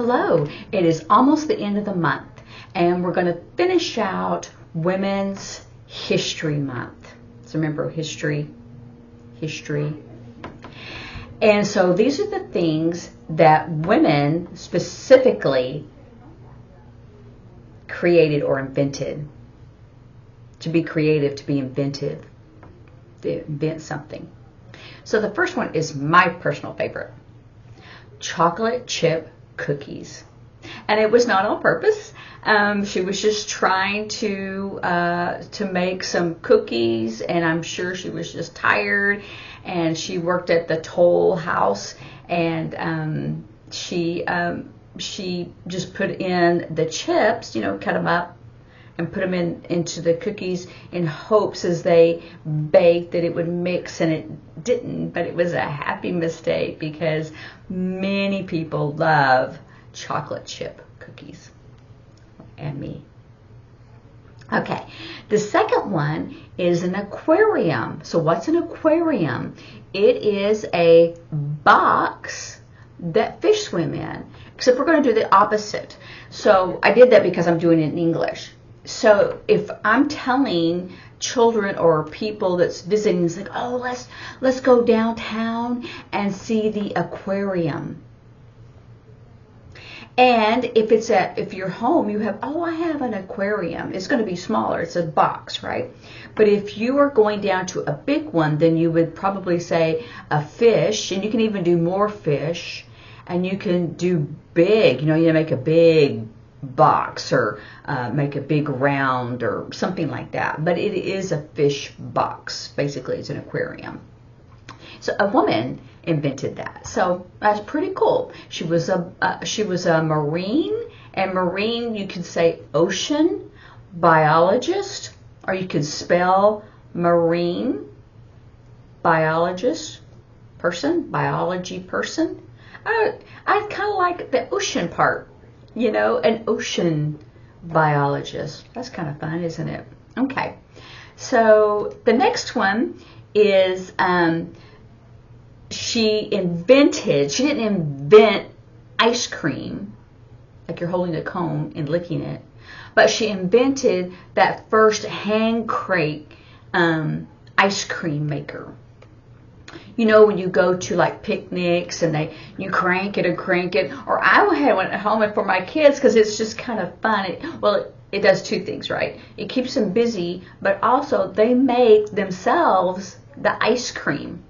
Hello, it is almost the end of the month, and we're going to finish out Women's History Month. So remember, history. And so these are the things that women specifically created or invented. To be creative, to be inventive, to invent something. So the first one is my personal favorite. Chocolate chip cookies. And it was not on purpose. She was just trying to make some cookies, and I'm sure she was just tired, and she worked at the toll house, and she just put in the chips, cut them up and put them into the cookies in hopes as they baked that it would mix, and it didn't, but it was a happy mistake because many people love chocolate chip cookies, and me. Okay, the second one is an aquarium. So what's an aquarium? It is a box that fish swim in, except we're going to do the opposite. So I did that because I'm doing it in English. So if I'm telling children or people that's visiting, it's like, oh, let's go downtown and see the aquarium. And if you're home, you have, I have an aquarium. It's going to be smaller. It's a box, right? But if you are going down to a big one, then you would probably say a fish, and you can even do more fish, and you can do big. You make a big box or make a big round or something like that. But it is a fish box. Basically, it's an aquarium. So a woman invented that. So that's pretty cool. She was a marine, and marine, you could say ocean biologist, or you could spell marine biologist biology person. I kind of like the ocean part. An ocean biologist. That's kind of fun, isn't it? Okay. So the next one is she didn't invent ice cream, like you're holding a cone and licking it, but she invented that first hand crank ice cream maker. When you go to like picnics and you crank it, or I had one at home for my kids because it's just kind of fun. It does two things, right? It keeps them busy, but also they make themselves the ice cream,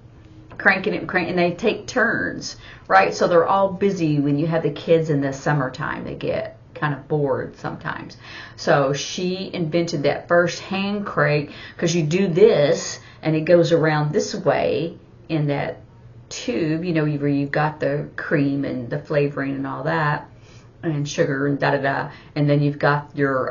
cranking it, and they take turns, right? So they're all busy when you have the kids in the summertime. They get kind of bored sometimes. So she invented that first hand crank, because you do this and it goes around this way in that tube, where you've got the cream and the flavoring and all that, and sugar and da-da-da, and then you've got your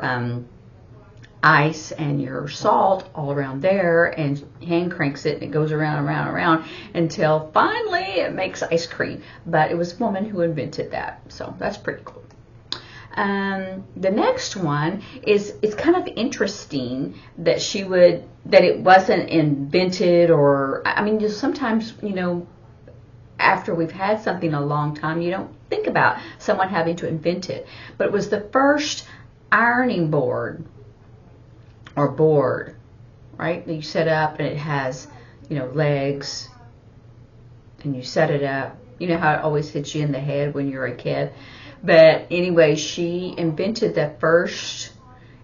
ice and your salt all around there, and hand cranks it, and it goes around and around and around until finally it makes ice cream. But it was a woman who invented that, so that's pretty cool. The next one is, it's kind of interesting that that it wasn't invented, or, sometimes, after we've had something a long time, you don't think about someone having to invent it. But it was the first ironing board, or board, right, that you set up, and it has, legs, and you set it up. You know how it always hits you in the head when you're a kid. But anyway, she invented that first,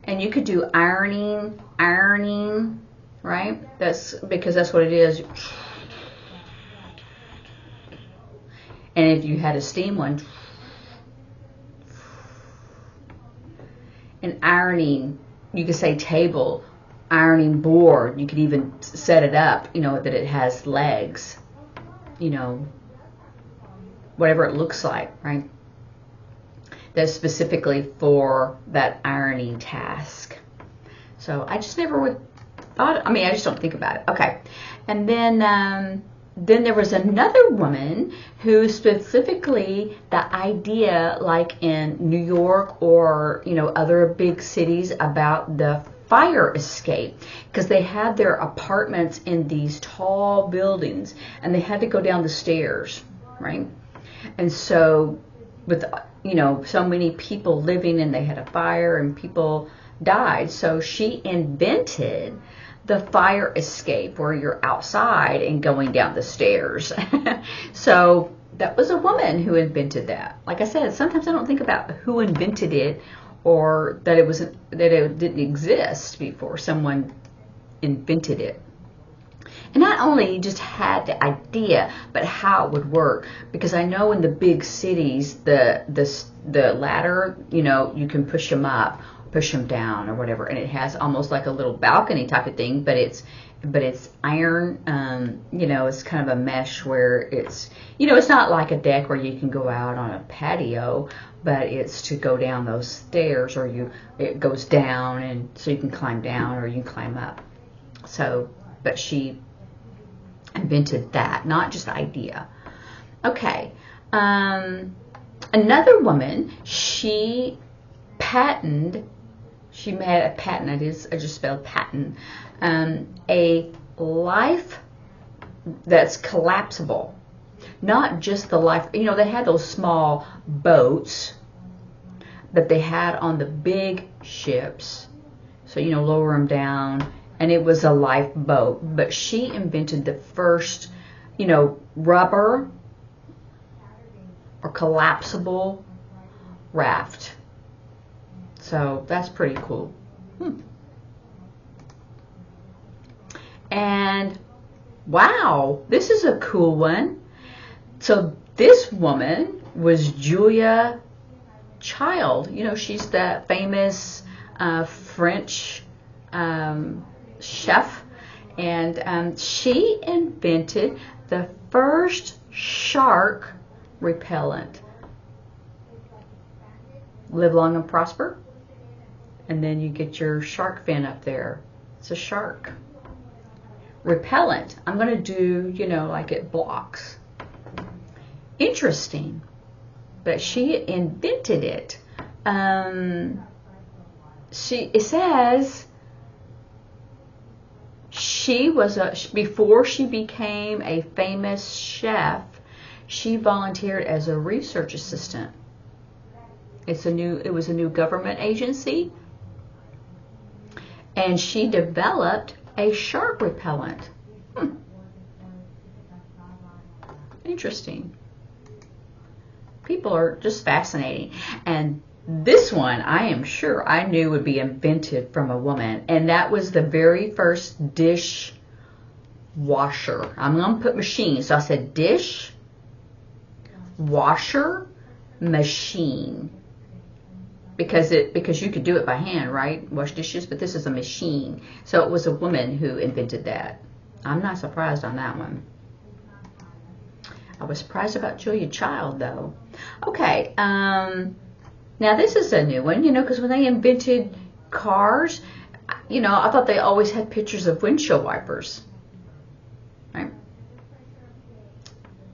and you could do ironing, right? That's because that's what it is. And if you had a steam one, and ironing, you could say table, ironing board. You could even set it up, that it has legs, whatever it looks like, right? That's specifically for that ironing task. So I just never would thought. I just don't think about it. Okay, and then there was another woman who specifically, the idea, like in New York or other big cities, about the fire escape, because they had their apartments in these tall buildings, and they had to go down the stairs, right? And so with so many people living, and they had a fire and people died. So she invented the fire escape where you're outside and going down the stairs. So that was a woman who invented that. Like I said, sometimes I don't think about who invented it, or that it didn't exist before someone invented it. And not only just had the idea, but how it would work. Because I know in the big cities, the ladder, you can push them up, push them down, or whatever, and it has almost like a little balcony type of thing, but it's iron. It's kind of a mesh where it's not like a deck where you can go out on a patio, but it's to go down those stairs, or it goes down, and so you can climb down or you can climb up. So, but she invented that, not just the idea. Okay, another woman, she made a patent, I just spelled patent, a life that's collapsible. Not just the life, they had those small boats that they had on the big ships, so lower them down, and it was a lifeboat. But she invented the first, rubber or collapsible raft. So that's pretty cool. And wow, this is a cool one. So this woman was Julia Child. She's the famous French chef, and she invented the first shark repellent. Live long and prosper, and then you get your shark fin up there. It's a shark repellent. I'm going to do, like it blocks. Interesting. But she invented it. It says she was before she became a famous chef, she volunteered as a research assistant. It was a new government agency, and she developed a shark repellent. Interesting. People are just fascinating. And this one, I am sure I knew would be invented from a woman, and that was the very first dish washer. I'm going to put machine, so I said dish washer machine, because you could do it by hand, right? Wash dishes, but this is a machine. So it was a woman who invented that. I'm not surprised on that one. I was surprised about Julia Child, though. Okay, now this is a new one, because when they invented cars, I thought they always had pictures of windshield wipers, right?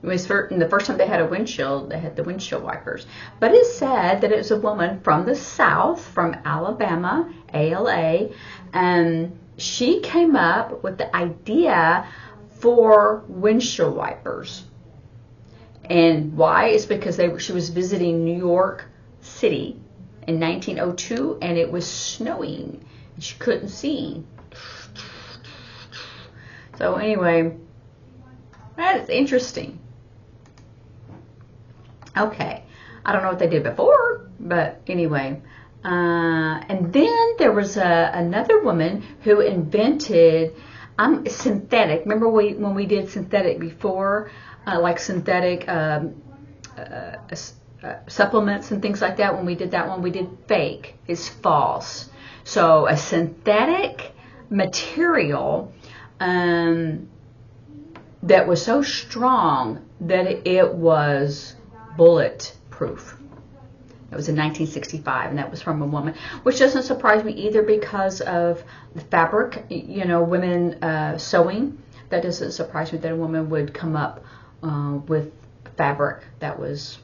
It was the first time they had a windshield, they had the windshield wipers. But it said that it was a woman from the South, from Alabama, ALA, and she came up with the idea for windshield wipers. And why? It's because she was visiting New York City in 1902, and it was snowing, and she couldn't see. So anyway, that is interesting. Okay, I don't know what they did before, but anyway. And then there was another woman who invented synthetic. Remember when we did synthetic before, like synthetic supplements and things like that? When we did that one, we did fake. It's false. So a synthetic material that was so strong that it was bulletproof. It was in 1965, and that was from a woman, which doesn't surprise me either because of the fabric, women sewing. That doesn't surprise me that a woman would come up with fabric that was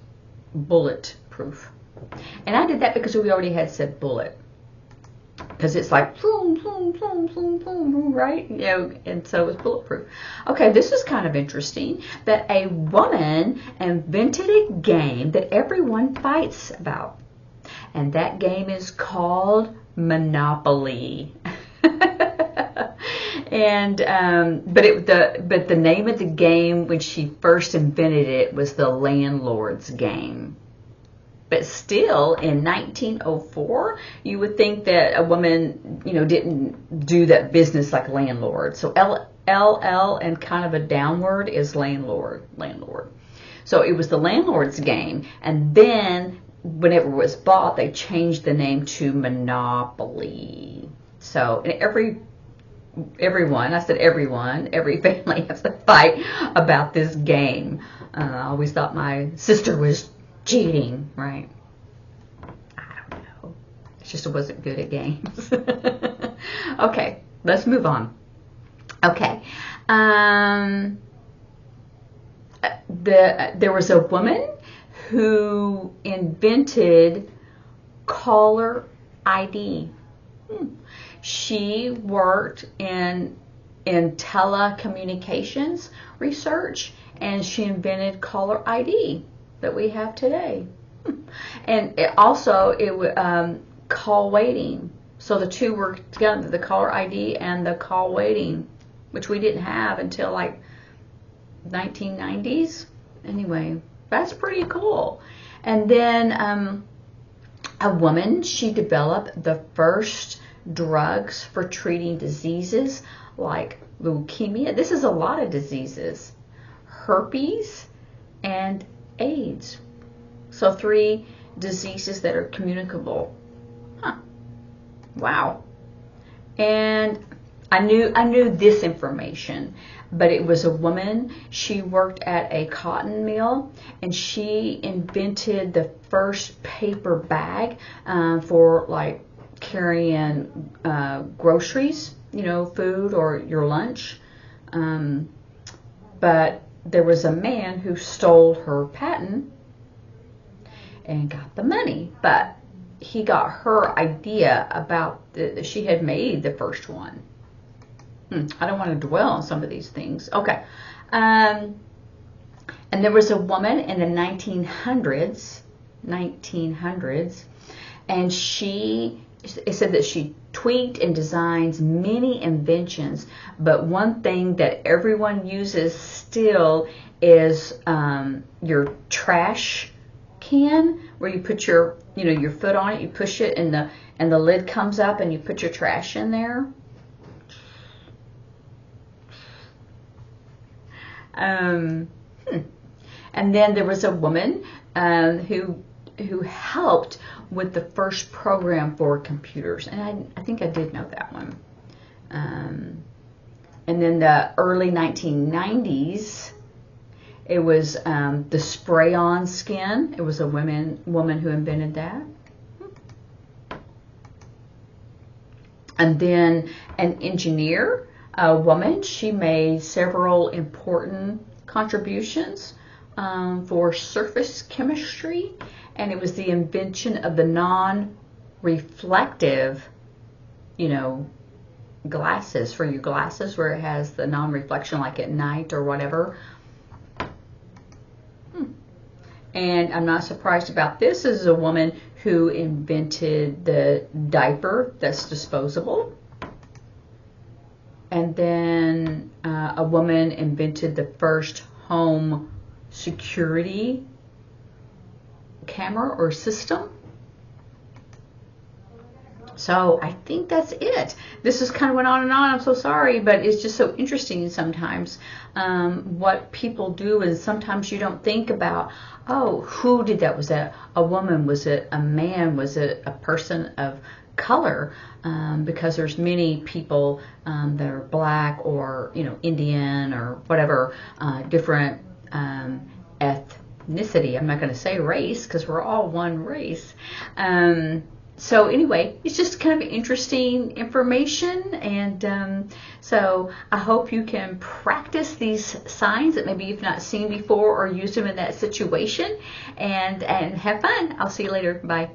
bulletproof. And I did that because we already had said bullet. because it's like boom, boom, boom, boom, boom, boom, right? And so it's bulletproof. Okay, this is kind of interesting that a woman invented a game that everyone fights about, and that game is called Monopoly. And but the name of the game when she first invented it was the landlord's game. But still, in 1904, you would think that a woman, didn't do that business like landlord. So LL and kind of a downward is landlord. So it was the landlord's game, and then whenever it was bought, they changed the name to Monopoly. So every family has to fight about this game. I always thought my sister was cheating, right? I don't know. It's just I wasn't good at games. Okay, let's move on. Okay. There was a woman who invented caller ID. She worked in telecommunications research, and she invented caller ID that we have today. And it call waiting. So the two were together, the caller ID and the call waiting, which we didn't have until like 1990s. Anyway, that's pretty cool. And then a woman, she developed the first drugs for treating diseases like leukemia. This is a lot of diseases. Herpes and AIDS. So 3 diseases that are communicable. Wow. And I knew this information, but it was a woman. She worked at a cotton mill, and she invented the first paper bag for like carrying groceries, food or your lunch. But there was a man who stole her patent and got the money, but he got her idea about she had made the first one. I don't want to dwell on some of these things. Okay. And there was a woman in the 1900s, and it said that she tweaked and designs many inventions, but one thing that everyone uses still is your trash can, where you put your foot on it, you push it, and the lid comes up, and you put your trash in there. And then there was a woman who helped with the first program for computers, and I think I did know that one. And then the early 1990s, it was the spray-on skin. It was a woman who invented that. And then an engineer, a woman, she made several important contributions for surface chemistry, and it was the invention of the non-reflective, glasses for your glasses, where it has the non-reflection, like at night or whatever. And I'm not surprised about this. This is a woman who invented the diaper that's disposable. And then a woman invented the first home security camera or system. So I think that's it. This just kind of went on and on. I'm so sorry, but it's just so interesting sometimes what people do, and sometimes you don't think about, oh, who did that? Was that a woman? Was it a man? Was it a person of color? Because there's many people that are black or Indian or whatever, different ethnicity. I'm not going to say race because we're all one race. So anyway, it's just kind of interesting information, and so I hope you can practice these signs that maybe you've not seen before or use them in that situation, and have fun. I'll see you later. Bye.